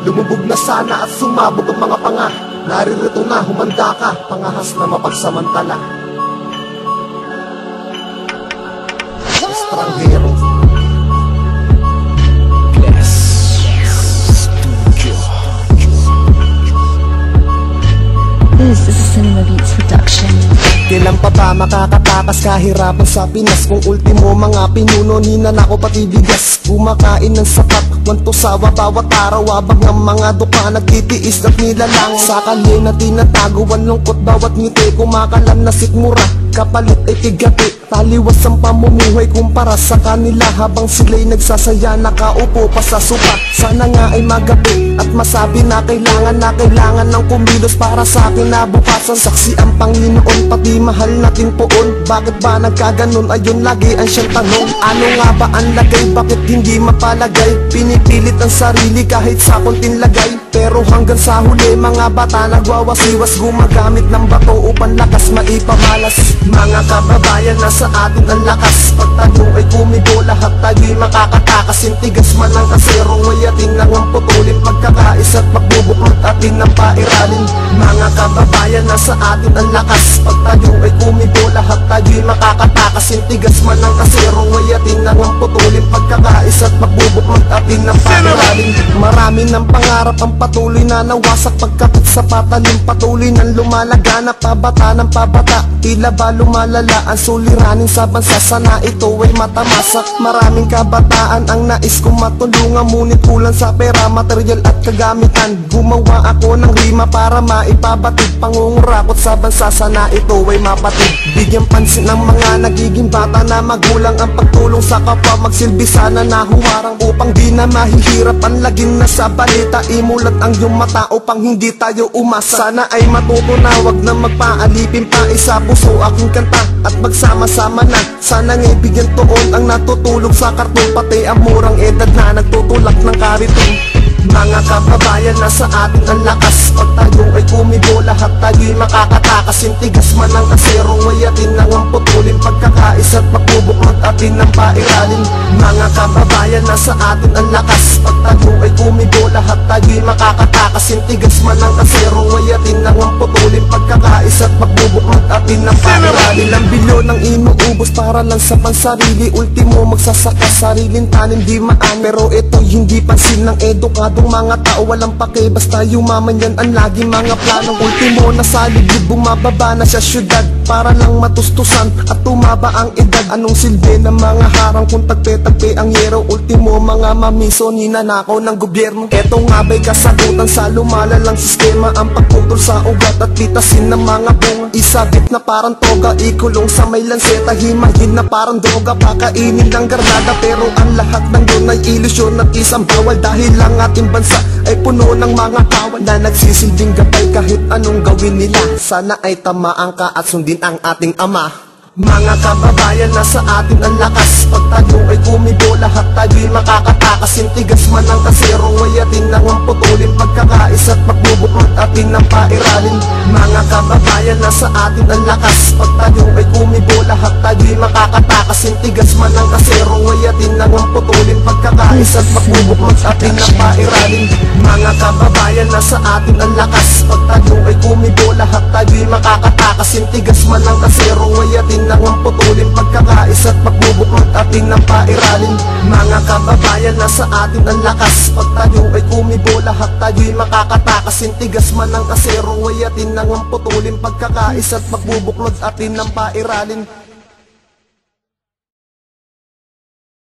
Lumubog na sana at sumabog ang mga panga. Naririto na, humanda ka, pangahas na mapagsamantala. Estranghero. This is a Cinema Beats production. Kailan pa ba makakatakas kahirapan sa Pinas? Kung ultimo mga pinuno ni nanako pati bigas. Kumakain ng sapat, wanto sawa bawat araw. Abag ng mga duka, nagtitiis at nilalang. Sa kalye na tinatago, ang lungkot bawat ngiti. Kumakalam na sikmura, kapalit ay tigati. Taliwas ang pamumuhay kumpara sa kanila. Habang sila'y nagsasaya, nakaupo pa sa sopa. Sana nga ay magabi at masabi na kailangan ng kumilos para sa akin na bukasan. Saksi ang Panginoon, pati mahal nating poon. Bakit ba nagkaganon? Ayun lagi ang siyang tanong. Ano nga ba ang lagay? Bakit hindi mapalagay? Pinipilit ang sarili kahit sa konting lagay. Pero hanggang sa huli, mga bata nagwawasiwas, gumagamit ng bato upang lakas maipamalas. Mga kababayan, nasa atin ang lakas. Pagtayo ay kumibo, lahat tayo'y makakatakas. Sintigas man ang kasero, ngayatin lang ang putulin. Pagkakais at magbubuklod atin ng pairalin. Mga kababayan, nasa atin ang lakas. Pagtayo ay kumibo, lahat tayo'y makakatakas. Sintigas man ang kasero, ngayatin lang ang putulin. Pagkakais at magbubuklod atin ng pairalin. Marami ng pangarap ang patuloy na nawasak. Pagkapit sa patalim, patuloy ng lumalaganap. Pabata ng pabata, tila ba lumalala ang suliranin sa bansa? Sana ito ay matamasak. Maraming kabataan ang nais kong matulungan, ngunit kulang sa pera, material at kagamitan. Gumawa ako ng rima para maipabatid, pangungurakot sa bansa. Sana ito ay mapatid. Bigyan pansin ng mga nagiging bata na magulang. Ang pagtulong sa kapwa, magsilbi sana na huwarang, upang di na mahihirap ang laging nasa balita. Imulat ang iyong mata upang hindi tayo umasa. Sana ay matuto na, wag na magpaalipin pa. Isa puso aking kanta at magsama-sama na. Sana nga'y bigyan tuon ang natutulog sa karton, pati ang murang edad na nagtutulak ng kariton. Mga kababayan, nasa atin ang lakas. Pag tayo ay kumibo, lahat tayo'y makakatakas. Sintigas man ang kasero, ngayatin lang ang putulin. Pagkakais at magbubuklod atin ng pairalin. Mga kababayan, nasa atin ang lakas. Pag tayo ay kumibo, lahat tayo'y makakatakas. Sintigas man ang kasero, ngayatin lang ang putulin. Pagkakais at magbubuklod atin ng pairalin. Ang bilyon ng inuubos para lang sa pansarili. Ultimo magsasaka, sariling tanim di maan. Pero ito'y hindi pansin ng edukado. Mga tao walang pake, basta yumaman yan ang laging mga planong. Ultimo nasa ligid, bumababa na sa syudad para lang matustusan at tumaba ang edad. Anong silbi ng mga harang kung tagpe-tagpe ang yero? Ultimo mga mamiso, ninanakaw ng gobyerno. Eto nga ba'y kasagutan sa lumalalang sistema? Ang pagputol sa ugat at pitasin ng mga bunga. Isabit na parang toga, ikulong sa may lanseta. Himahin na parang droga, pakainin ng garnada. Pero ang lahat ng yun ay ilusyon at isang bawal. Dahil lang ating bansa ay puno ng mga kawal na nagsisilbing gabay kahit anong gawin nila. Sana ay tamaan ka at sundin ang ating ama. Mga kababayan, nasa atin ang lakas. Pag tayo ay kumibo, lahat tayo'y makakatakas. Sintigas man ang kasero, ngayatin lang ang putulin. Pagkakais at magbubuklod atin ng pairalin. Mga kababayan, nasa atin ang lakas. Pag tayo ay kumibo, lahat tayo'y makakatakas. Sintigas man ang kasero, ngayatin lang ang putulin. Pagkakais at magbubuklod atin ng pairalin. Mga kababayan, nasa atin ang lakas. Pag tayo ay kumibo, lahat tayo'y makakatakas. Sintigas man ang kasero, ngayatin lang ang putulin. Pagkakais at magbubuklod atin ng pairalin. Mga kababayan, nasa atin ang lakas. Pag tayo ay kumibo, lahat tayo'y makakatakas. Sintigas man ang kasero, ngayatin lang ang putulin. Pagkakais at magbubuklod atin ng pairalin.